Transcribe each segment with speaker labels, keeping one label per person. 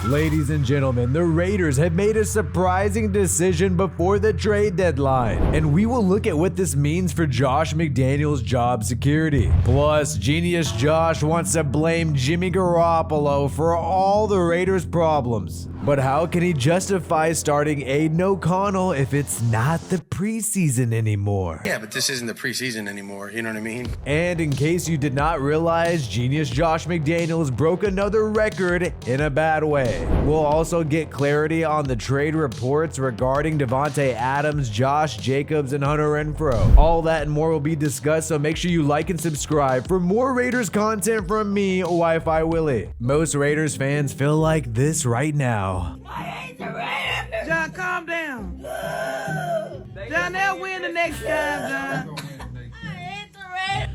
Speaker 1: Ladies and gentlemen, the Raiders have made a surprising decision before the trade deadline, and we will look at what this means for Josh McDaniels' job security. Plus, Genius Josh wants to blame Jimmy Garoppolo for all the Raiders' problems. But how can he justify starting Aiden O'Connell if it's not the preseason anymore?
Speaker 2: Yeah, but this isn't the preseason anymore, you know what I mean?
Speaker 1: And in case you did not realize, Genius Josh McDaniels broke another record in a bad way. We'll also get clarity on the trade reports regarding Davante Adams, Josh Jacobs, and Hunter Renfrow. All that and more will be discussed, so make sure you like and subscribe for more Raiders content from me, Wi-Fi Willie. Most Raiders fans feel like this right now.
Speaker 3: I hate the Raiders.
Speaker 4: John, calm down. John, they'll win the next time, John.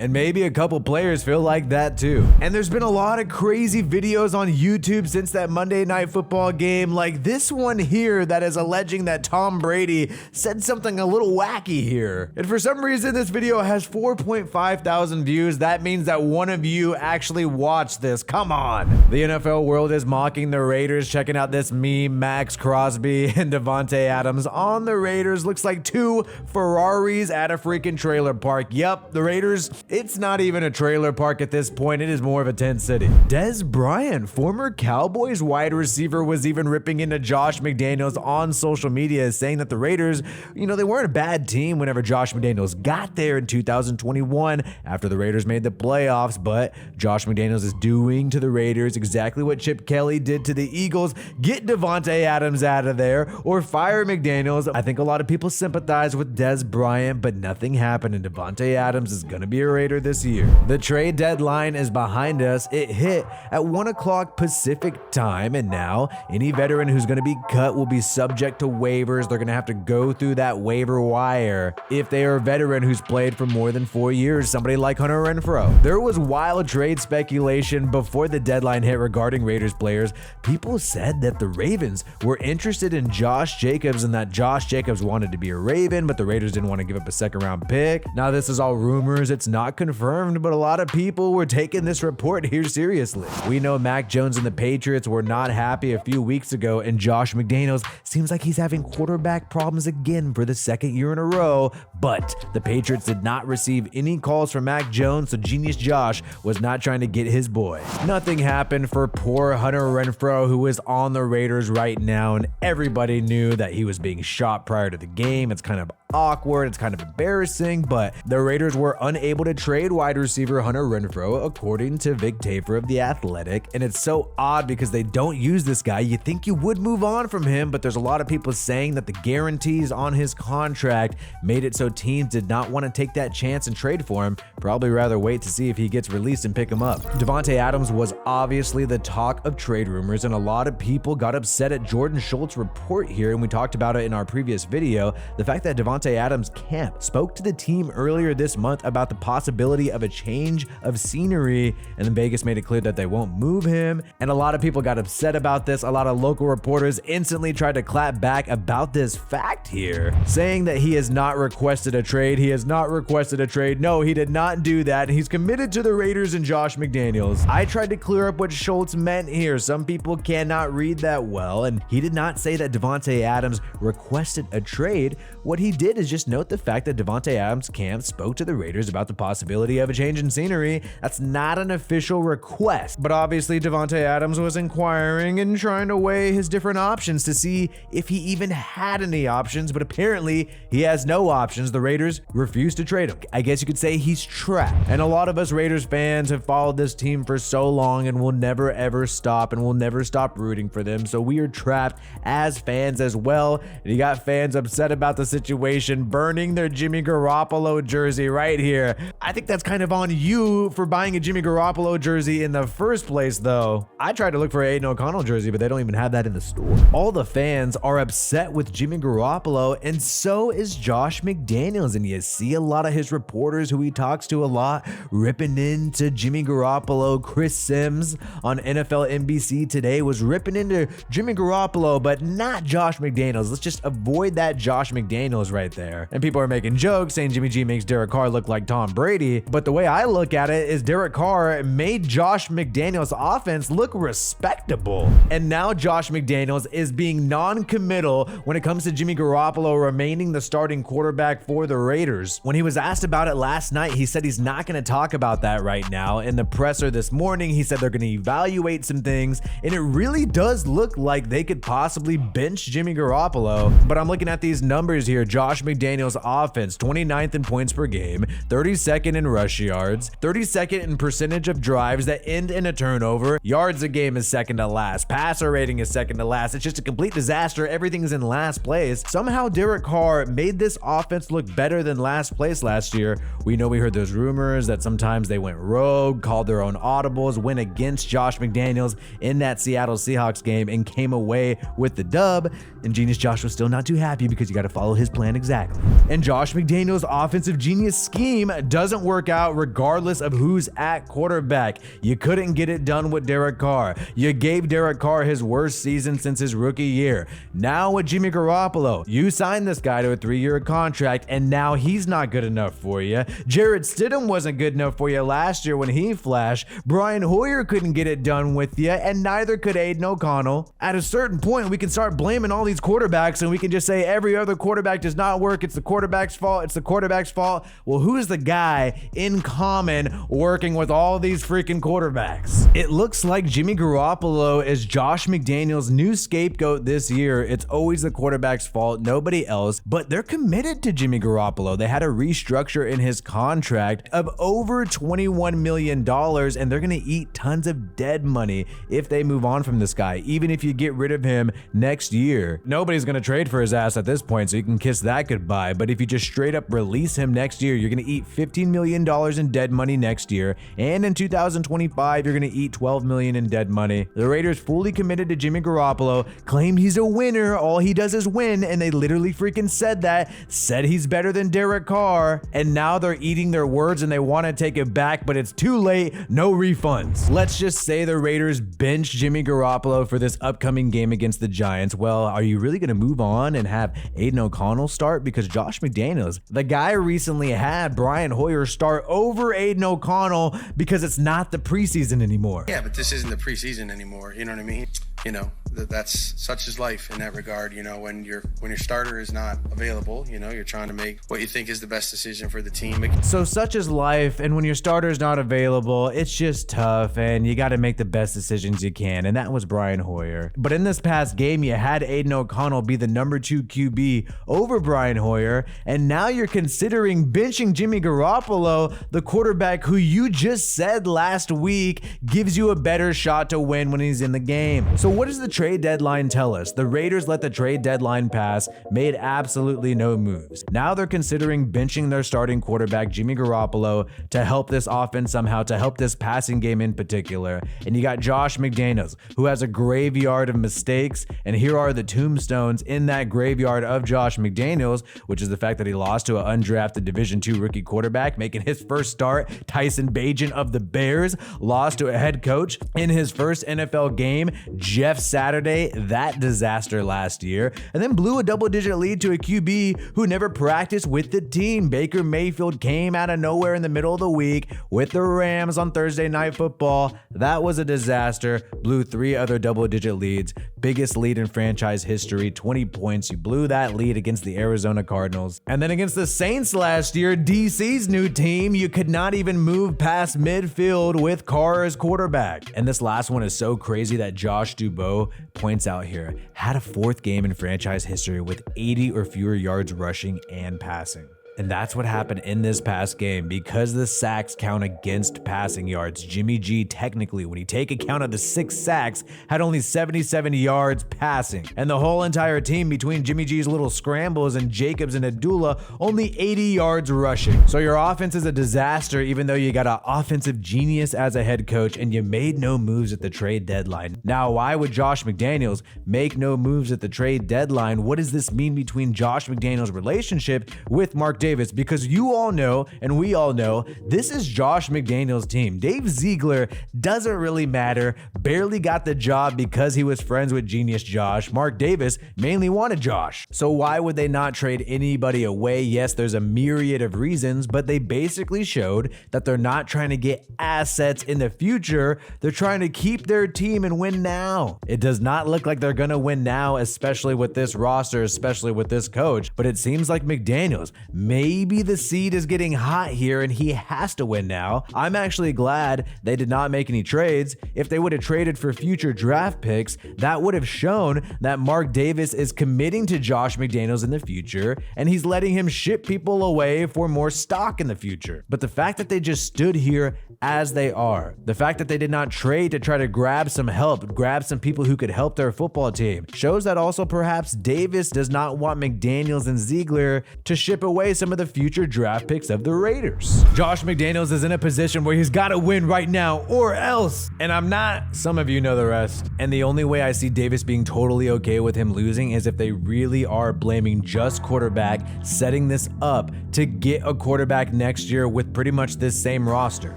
Speaker 1: And maybe a couple players feel like that too. And there's been a lot of crazy videos on YouTube since that Monday Night Football game, like this one here that is alleging that Tom Brady said something a little wacky here. And for some reason, this video has 4.5 thousand views. That means that one of you actually watched this. Come on. The NFL world is mocking the Raiders. Checking out this meme, Max Crosby and Davante Adams on the Raiders. Looks like two Ferraris at a freaking trailer park. Yep, the Raiders, it's not even a trailer park at this point. It is more of a tent city. Dez Bryant, former Cowboys wide receiver, was even ripping into Josh McDaniels on social media, saying that the Raiders, they weren't a bad team whenever Josh McDaniels got there in 2021 after the Raiders made the playoffs, but Josh McDaniels is doing to the Raiders exactly what Chip Kelly did to the Eagles: get Davante Adams out of there or fire McDaniels. I think a lot of people sympathize with Dez Bryant, but nothing happened, and Davante Adams is going to be a Raider this year. The trade deadline is behind us. It hit at 1 o'clock Pacific time, and now any veteran who's going to be cut will be subject to waivers. They're going to have to go through that waiver wire if they are a veteran who's played for more than 4 years, somebody like Hunter Renfrow. There was wild trade speculation before the deadline hit regarding Raiders players. People said that the Ravens were interested in Josh Jacobs and that Josh Jacobs wanted to be a Raven, but the Raiders didn't want to give up a second-round pick. Now, this is all rumors. It's not confirmed, but a lot of people were taking this report here seriously. We know Mac Jones and the Patriots were not happy a few weeks ago, and Josh McDaniels seems like he's having quarterback problems again for the second year in a row, but the Patriots did not receive any calls from Mac Jones, so Genius Josh was not trying to get his boy. Nothing happened for poor Hunter Renfrow, who is on the Raiders right now, and everybody knew that he was being shot prior to the game. It's kind of awkward, it's kind of embarrassing, but the Raiders were unable to trade wide receiver Hunter Renfrow, according to Vic Tafur of The Athletic. And it's so odd because they don't use this guy. You think you would move on from him, but there's a lot of people saying that the guarantees on his contract made it so teams did not want to take that chance and trade for him. Probably rather wait to see if he gets released and pick him up. Davante Adams was obviously the talk of trade rumors, and a lot of people got upset at Jordan Schultz's report here, and we talked about it in our previous video. The fact that Davante Adams' camp spoke to the team earlier this month about the possibility of a change of scenery, and then Vegas made it clear that they won't move him, and a lot of people got upset about this. A lot of local reporters instantly tried to clap back about this fact here, saying that he has not requested a trade. He has not requested a trade. No, he did not do that. He's committed to the Raiders and Josh McDaniels. I tried to clear up what Schultz meant here. Some people cannot read that well, and he did not say that Davante Adams requested a trade. What he did is just note the fact that Davante Adams' camp spoke to the Raiders about the possibility of a change in scenery. That's not an official request, but obviously Davante Adams was inquiring and trying to weigh his different options to see if he even had any options, but apparently he has no options. The Raiders refused to trade him. I guess you could say he's trapped. And a lot of us Raiders fans have followed this team for so long and will never ever stop, and we'll never stop rooting for them. So we are trapped as fans as well. And you got fans upset about the situation, burning their Jimmy Garoppolo jersey right here. I think that's kind of on you for buying a Jimmy Garoppolo jersey in the first place, though. I tried to look for an Aiden O'Connell jersey, but they don't even have that in the store. All the fans are upset with Jimmy Garoppolo, and so is Josh McDaniels. And you see a lot of his reporters who he talks to a lot ripping into Jimmy Garoppolo. Chris Sims on NFL NBC today was ripping into Jimmy Garoppolo, but not Josh McDaniels. Let's just avoid that Josh McDaniels right right there. And people are making jokes saying Jimmy G makes Derek Carr look like Tom Brady. But the way I look at it is Derek Carr made Josh McDaniels' offense look respectable. And now Josh McDaniels is being non-committal when it comes to Jimmy Garoppolo remaining the starting quarterback for the Raiders. When he was asked about it last night, he said he's not going to talk about that right now. In the presser this morning, he said they're going to evaluate some things, and it really does look like they could possibly bench Jimmy Garoppolo. But I'm looking at these numbers here. Josh McDaniels' offense, 29th in points per game, 32nd in rush yards, 32nd in percentage of drives that end in a turnover. Yards a game is second to last. Passer rating is second to last. It's just a complete disaster. Everything's in last place. Somehow Derek Carr made this offense look better than last place last year. We know we heard those rumors that sometimes they went rogue, called their own audibles, went against Josh McDaniels in that Seattle Seahawks game and came away with the dub. And Genius Josh was still not too happy because you got to follow his plan exactly. And Josh McDaniels' offensive genius scheme doesn't work out regardless of who's at quarterback. You couldn't get it done with Derek Carr. You gave Derek Carr his worst season since his rookie year. Now with Jimmy Garoppolo, you signed this guy to a 3-year contract and now he's not good enough for you. Jarrett Stidham wasn't good enough for you last year when he flashed. Brian Hoyer couldn't get it done with you, and neither could Aiden O'Connell. At a certain point, we can start blaming all these quarterbacks and we can just say every other quarterback does not work. It's the quarterback's fault. It's the quarterback's fault. Well, who's the guy in common working with all these freaking quarterbacks? It looks like Jimmy Garoppolo is Josh McDaniels' new scapegoat this year. It's always the quarterback's fault, nobody else, but they're committed to Jimmy Garoppolo. They had a restructure in his contract of over $21 million, and they're going to eat tons of dead money if they move on from this guy, even if you get rid of him next year. Nobody's going to trade for his ass at this point, so you can kiss that goodbye. But if you just straight up release him next year, you're going to eat $15 million in dead money next year, and in 2025, you're going to eat $12 million in dead money. The Raiders fully committed to Jimmy Garoppolo, claimed he's a winner, all he does is win, and they literally freaking said that, said he's better than Derek Carr, and now they're eating their words and they want to take it back, but it's too late, no refunds. Let's just say the Raiders bench Jimmy Garoppolo for this upcoming game against the Giants. Well, are you really going to move on and have Aiden O'Connell start? Because Josh McDaniels, the guy recently had Brian Hoyer start over Aiden O'Connell because it's not the preseason anymore.
Speaker 2: Yeah, but this isn't the preseason anymore. You know what I mean? You know, that's such is life in that regard. You know, when your starter is not available, you know, you're trying to make what you think is the best decision for the team.
Speaker 1: So such is life, and when your starter's not available, it's just tough, and you got to make the best decisions you can, and that was Brian Hoyer. But in this past game, you had Aiden O'Connell be the number 2 QB over Brian Hoyer, and now you're considering benching Jimmy Garoppolo, the quarterback who you just said last week gives you a better shot to win when he's in the game. So what does the trade deadline tell us? The Raiders let the trade deadline pass, made absolutely no moves. Now they're considering benching their starting quarterback, Jimmy Garoppolo, to help this offense somehow, to help this passing game in particular. And you got Josh McDaniels, who has a graveyard of mistakes, and here are the tombstones in that graveyard of Josh McDaniels, which is the fact that he lost to an undrafted Division II rookie quarterback, making his first start. Tyson Bagent of the Bears lost to a head coach in his first NFL game. Jeff Saturday, that disaster last year, and then blew a double-digit lead to a QB who never practiced with the team. Baker Mayfield came out of nowhere in the middle of the week with the Rams on Thursday Night Football. That was a disaster. Blew 3 other double-digit leads. Biggest lead in franchise history, 20 points. You blew that lead against the Arizona Cardinals. And then against the Saints last year, DC's new team, you could not even move past midfield with Carr as quarterback. And this last one is so crazy that Josh Dubois points out here, had a 4th game in franchise history with 80 or fewer yards rushing and passing. And that's what happened in this past game. Because the sacks count against passing yards, Jimmy G technically, when you take account of the 6 sacks, had only 77 yards passing. And the whole entire team, between Jimmy G's little scrambles and Jacobs and Abdullah, only 80 yards rushing. So your offense is a disaster, even though you got an offensive genius as a head coach and you made no moves at the trade deadline. Now, why would Josh McDaniels make no moves at the trade deadline? What does this mean between Josh McDaniels' relationship with Mark Davis Davis, because you all know, and we all know, this is Josh McDaniels' team. Dave Ziegler doesn't really matter, barely got the job because he was friends with Genius Josh. Mark Davis mainly wanted Josh. So why would they not trade anybody away? Yes, there's a myriad of reasons, but they basically showed that they're not trying to get assets in the future. They're trying to keep their team and win now. It does not look like they're going to win now, especially with this roster, especially with this coach, but it seems like McDaniels, maybe the seed is getting hot here and he has to win now. I'm actually glad they did not make any trades. If they would have traded for future draft picks, that would have shown that Mark Davis is committing to Josh McDaniels in the future and he's letting him ship people away for more stock in the future. But the fact that they just stood here as they are, the fact that they did not trade to try to grab some help, grab some people who could help their football team, shows that also perhaps Davis does not want McDaniels and Ziegler to ship away some of the future draft picks of the Raiders. Josh McDaniels is in a position where he's got to win right now or else, and I'm not. Some of you know the rest. And the only way I see Davis being totally okay with him losing is if they really are blaming just quarterback, setting this up to get a quarterback next year with pretty much this same roster.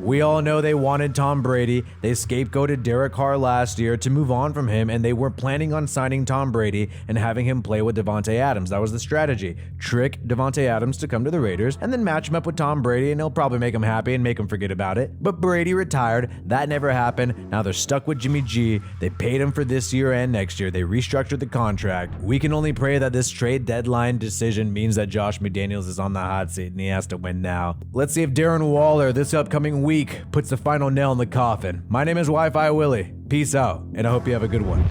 Speaker 1: We all know they wanted Tom Brady. They scapegoated Derek Carr last year to move on from him, and they were planning on signing Tom Brady and having him play with Davante Adams. That was the strategy. Trick Davante Adams to come to the Raiders and then match him up with Tom Brady, and he'll probably make him happy and make him forget about it. But Brady retired. That never happened. Now they're stuck with Jimmy G. They paid him for this year and next year. They restructured the contract. We can only pray that this trade deadline decision means that Josh McDaniels is on the hot seat and he has to win now. Let's see if Darren Waller this upcoming week puts the final nail in the coffin. My name is Wi-Fi Willie. Peace out, and I hope you have a good one.